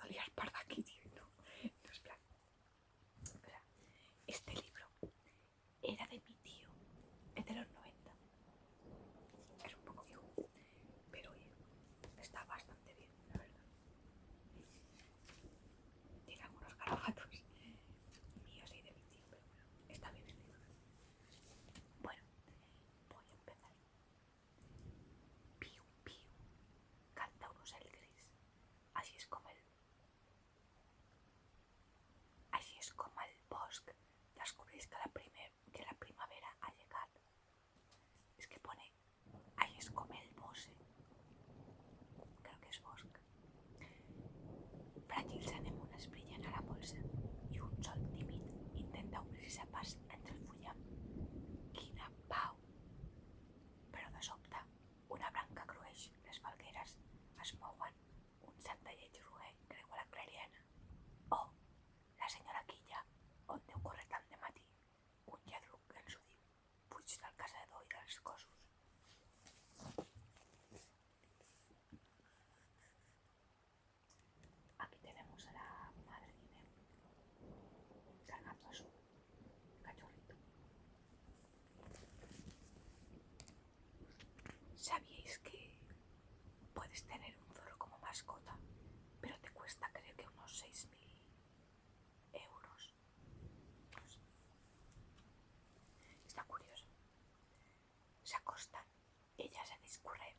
puedo liar parda aquí, tío. No, no es plan. O sea, este libro era de mi tío, es de los 90. Es un poco viejo, pero oye, está bastante bien, la verdad. Tiene algunos garabatos míos y de mi tío, pero bueno, está bien el libro. Bueno, voy a empezar. Piu, piu, canta un ocell gris. Així és com el bosc descobreix que la primavera ha llegat. És que pone, així és com el bosc. Creo que és bosc. Fràgils anemones brillen a la molsa i un sol tímid intenta obrir-se pas entre el fullam. Quina pau! Però de sobte, una branca crueix, les falgueres es mouen, un centelleig roer creua la clariana. Oh, la senyora Quilla, on deu córrer tant de matí? Un lladruc ens ho diu, fuig del caçador i dels cossos. Aquí tenemos a la madre Guinea cargando a su cachorrito. ¿Sabíais que puedes tener un zorro como mascota, pero te cuesta creo que unos 6.000 euros? Pues, està curioso. S'acosten, ella se discorre.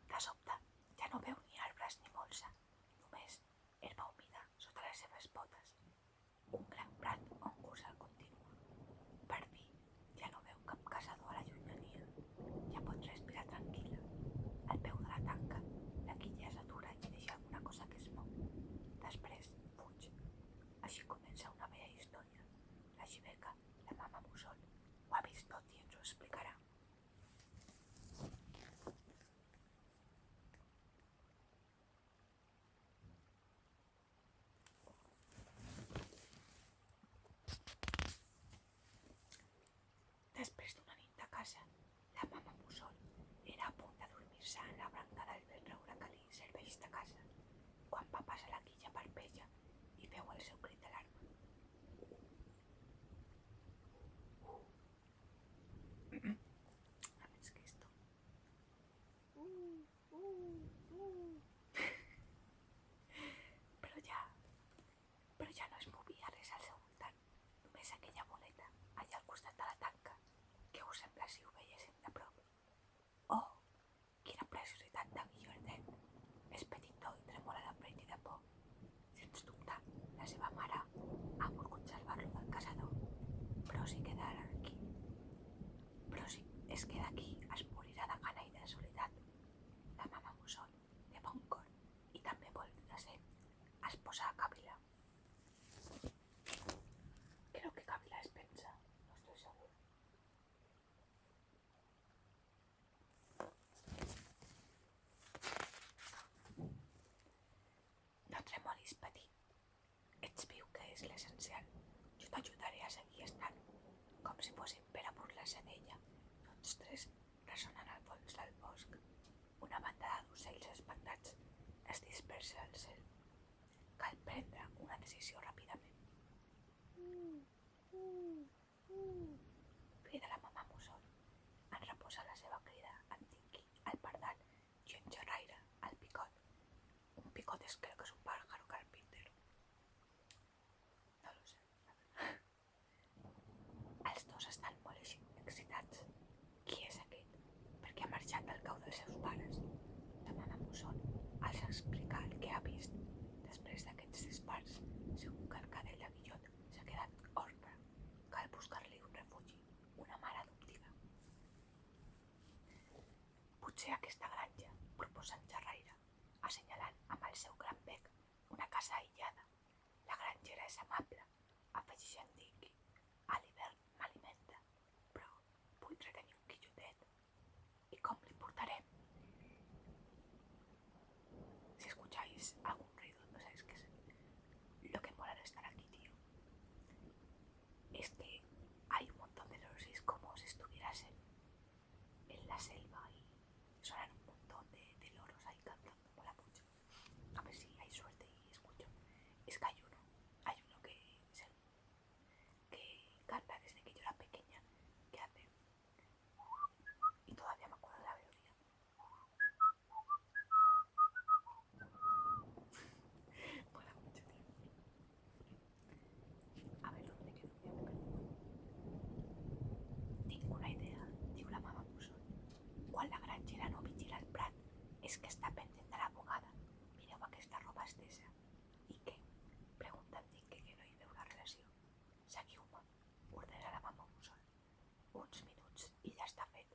De sobte, ja no veu ni arbres ni molsa, només herba humida sota les seves potes. Un gran prat on cursa el continua. Per fi, ja no veu cap caçador a la llunyania. Ja pot respirar tranquil·la. Al peu de la tanca, la Quilla s'atura i deixa alguna cosa que es mou. Després fuig. Així comença una bella història. La xiveca, la mama mussol, ho ha vist tot i ens ho explicarà. Després d'una nit de caça, la mama mussol era a punt de dormir-se en la branca del benroure que li serveix de casa, quan va passar la Quilla parpeja i veu el seu crit d'alarma. A més que esto. Però ja no es movia res al seu voltant, només aquella boleta allà al costat de la tanca, que us sembla si ho veiéssim de prop. Oh, quina preciositat de guillotet! És petitó i tremola de pret i de por. Sens dubte, la seva mare ha volgut salvar-lo del caçador, però si es queda aquí, es morirà de gana i de soledat. La mama mussol, de bon cor, i també vol de ser, es posa a cavilar. Creo que Kabila es pensa, no estoy segura. No tremolis, petit. Ets viu, que és l'essencial. Jo t'ajudaré a seguir estant com si fóssim per a burlar-se d'ella. Tots tres ressonen al fons del bosc. Una bandada d'ocells espantats es dispersa al cel. Cal prendre una decisió ràpidament. Crida la mama mussol. En reposa la seva crida en Tinky, el pardal, i en xerraire, el picot. Un picot creo que es un pájaro carpintero. No lo sé. Els dos estan molt excitats. Qui és aquest? Per què ha marxat del cau dels seus pares? La mama mussol els explica el que ha vist. Després d'aquests dispars, segur que el cadell de Guillot s'ha quedat orfe. Cal buscar-li un refugi, una mare adoptiva. Potser aquesta granja, proposa en xerraire, assenyalant amb el seu gran bec una casa aïllada. La grangera és amable, afegeix en Dinky. A l'hivern m'alimenta, però vull retenir un guillotet. I com li portarem? Si escucháis algún ruido, no sabéis qué es. Lo que mola de estar aquí, tío, es que hay un montón de loros y es como si estuvieras en la selva y suenan un montón de loros ahí cantando, mola mucho. A ver si hay suerte y escucho. És que està pendent de la bugada. Mireu aquesta roba estesa. I què? Pregunta en Tinky, que no hi veu la relació. Seguiu-me, ordena la mama mussol. Uns minuts i ja està fet.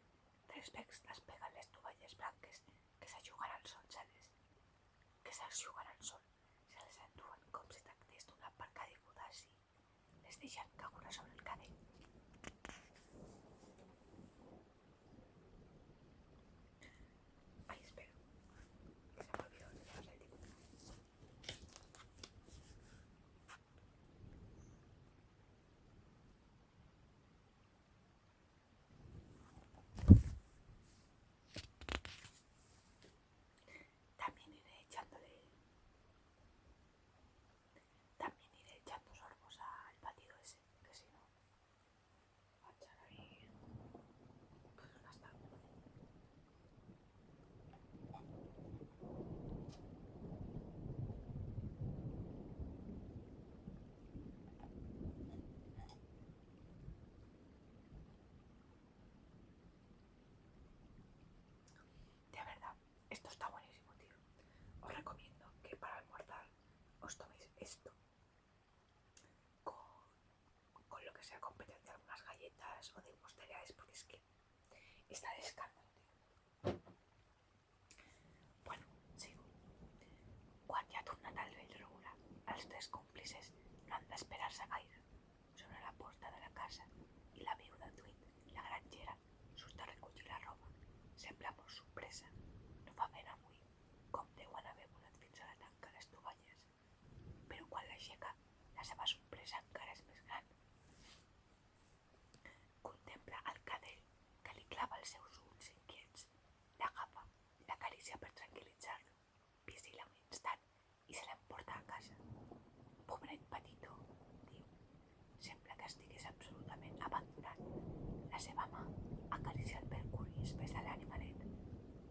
Tres becs despeguen les tovalles blanques que s'ajuguen al sol, se les enduen com si tractés d'una barca de gudaci. Les deixen caure sobre el cadell. Ai, espera, que se m'olvidó el dibuix. También iré echando sorbos al batido ese, que si no va a echar ahí pues hasta. De verdad, esto está buenísimo, tío. Os recomiendo que para almorzar os toméis esto con lo que sea competencia, algunas galletas o de unos cereales, porque es que está de escándalo, tío. Bueno, sigo. Quan ja tornen al vell regular, els tres còmplices no han d'esperar-se gaire. S'obre la porta de la casa i la viuda Tweet, la grangera, surt a recollir la roba. Sembla molt sorpresa. No fa ben avui, com deuen haver volat fins a la tanca les tovalles. Però quan l'aixeca, la seva sorpresa encara és més gran. Contempla el cadell, que li clava els seus ulls inquiets. L'agafa, l'acaricia per tranquil·litzar-lo, vigila un instant i se l'emporta a casa. Pobret petitó, diu. Sembla que estigués absolutament abandonat. La seva mà acaricia el mercuri espès de l'animalet.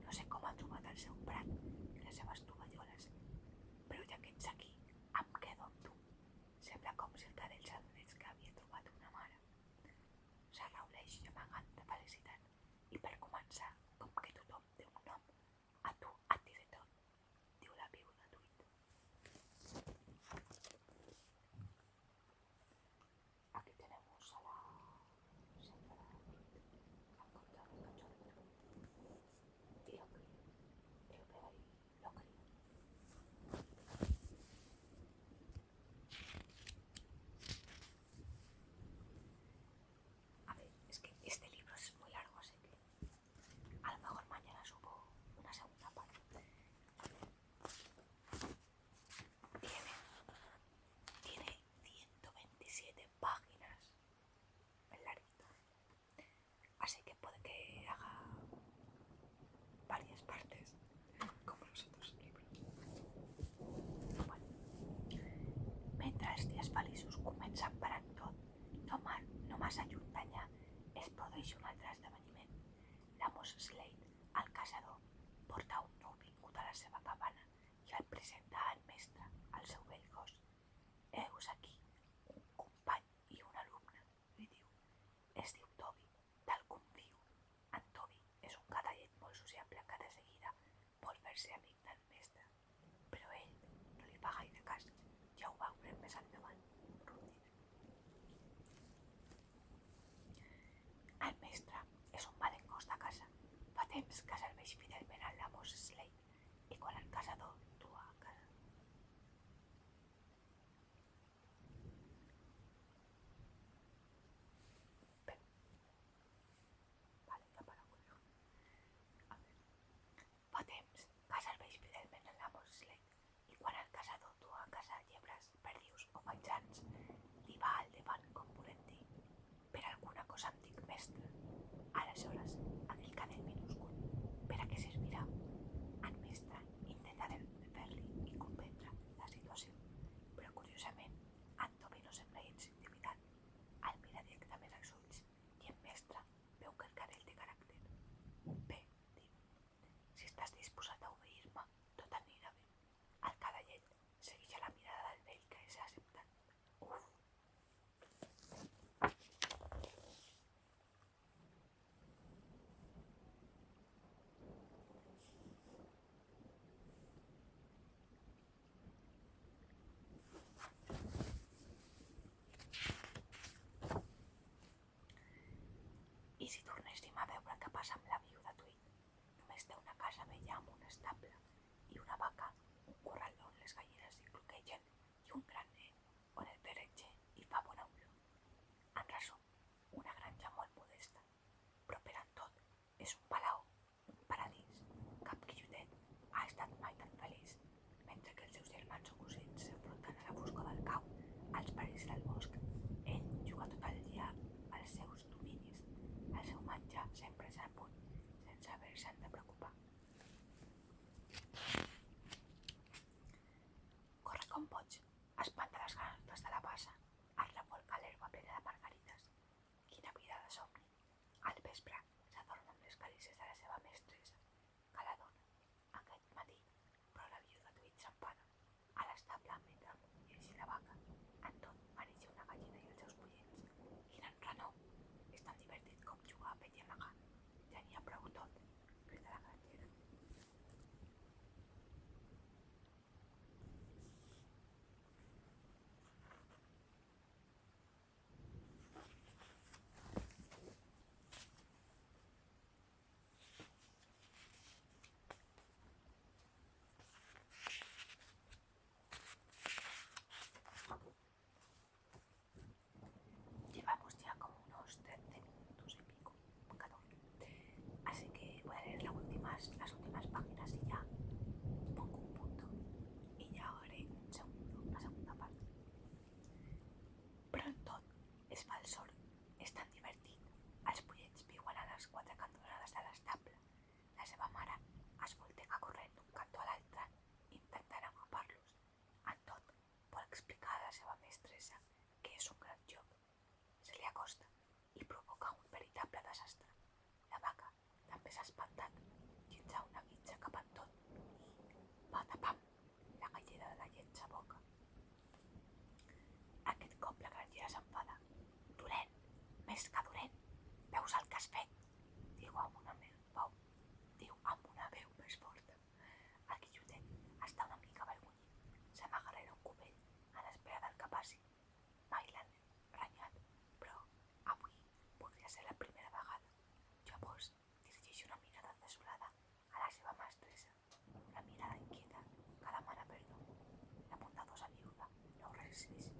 No sé com ha trobat el seu prat i les seves tovalloles, però ja que ets aquí, em quedo amb tu. Sembla com si el cadell s'adonés que havia trobat una mare. S'arrauleix amagant de felicitat i per començar, com que tothom té un nom, a tu et diré tot, diu la viuda Tweet. Aquí tenemos a la señora Tweet a contar el cachorro y lo cría, y lo pega y lo cría. A ver, es que este libro es muy largo, así que a lo mejor mañana subo una segunda parte. Tiene 127 páginas, es larguito, así que puede que haga varias partes, como los otros libros. Bueno, mentre els dies feliços comencen per en tot, no massa lluny d'allà es produeix un altre esdeveniment. L'amos Slade, el caçador, porta un nou vingut a la seva cabana i el presenta al mestre, el seu vell gos. Heus aquí un company i un alumne, li diu. Es diu Toby, tal com diu. En Toby és un cadellet molt sociable que de seguida vol fer-se amic del mestre, però ell no li fa gaire cas, ja ho veurem més endavant. El mestre és un malengós de casa. Fa temps que serveix fidelment a l'amos Slade i quan el caçador du a casa. Vale, ja paro, creo. A ver. Fa temps que serveix fidelment a l'amos Slade i quan el caçador du a casa llebres, perdius o faisans, li va al davant com volent dir: per alguna cosa em dic mestre. Aleshores, aquell cadell minúscul I si tornéssim a veure què passa amb la viuda Tweed, només té una casa vella amb un estable i una vaca, un corral on les gallines s'hi cloquegen i un graner on el peretge hi fa bona olor. En resum, una granja molt modesta, però per en tot és un palau, un paradís. Cap guillotet ha estat mai tan feliç, mentre que els seus germans o cosins s'enfronten a la foscor del cau, als perills del bosc. Ell juga tot el dia als seus dominis. El seu menjar sempre és a punt, sense haver-se'n de preocupar. Corre com pots, espanta les granotes de la bassa, es revolca l'herba plena de margarites. Quina vida de somni! Al vespre s'adorm amb les carícies de la seva mestressa, que la dona aquest matí, però la viuda Tweed s'enfada. A l'estable, mentre munyeixi la vaca, en tot mareja una gallina i els seus pollets. Quin enrenou! És tan divertit com jugar a pet i amagar. Ja n'hi ha prou tot, crida la grangera. Llevamos ya como unos 13 minutos y pico, 14. Así que voy a leer las últimas páginas y ya pongo un punto. Y ya haré una segunda parte. Però en tot es fa el sol, és tan divertit. Els pollets viuen a les 4 cantonades de l'estable. La seva mare es volteca corrent d'un cantó a l'altre, intentant agafar-los. En tot vol explicar a la seva mestressa que és un gran joc. Se li acosta i provoca un veritable desastre. La vaca també s'ha espantat, llença una guitza cap en tot i, patapam, la galleda de la llet s'aboca. Aquest cop la grangera s'enfada. Dolent, més que dolent, veus el que has fet? Diu amb una veu més forta. El guillotet està una mica avergonyit. S'amaga rere un cubell en espera del que passi. Mai l'han renyat, però avui podria ser la primera vegada. Llavors dirigeix una mirada desolada a la seva mestressa, una mirada inquieta que demana perdó. La bondadosa viuda no ho resisteix